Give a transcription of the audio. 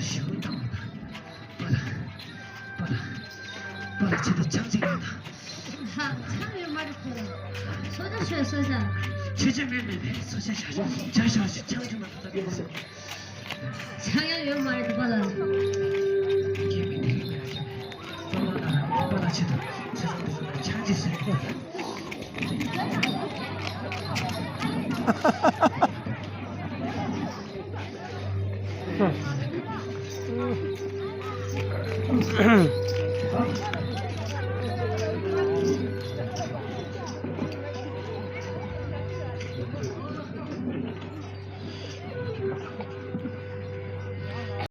시원하구나. 봐라, 쟤도 장생이다. 참여 말고 소자쇼 소자. 제자매매매 소자샤 자샤시 장주만 부탁해서. 장양 요 말도 받아. 게임이 되게 봐라, 쟤도 세상에서 장짓을 했고.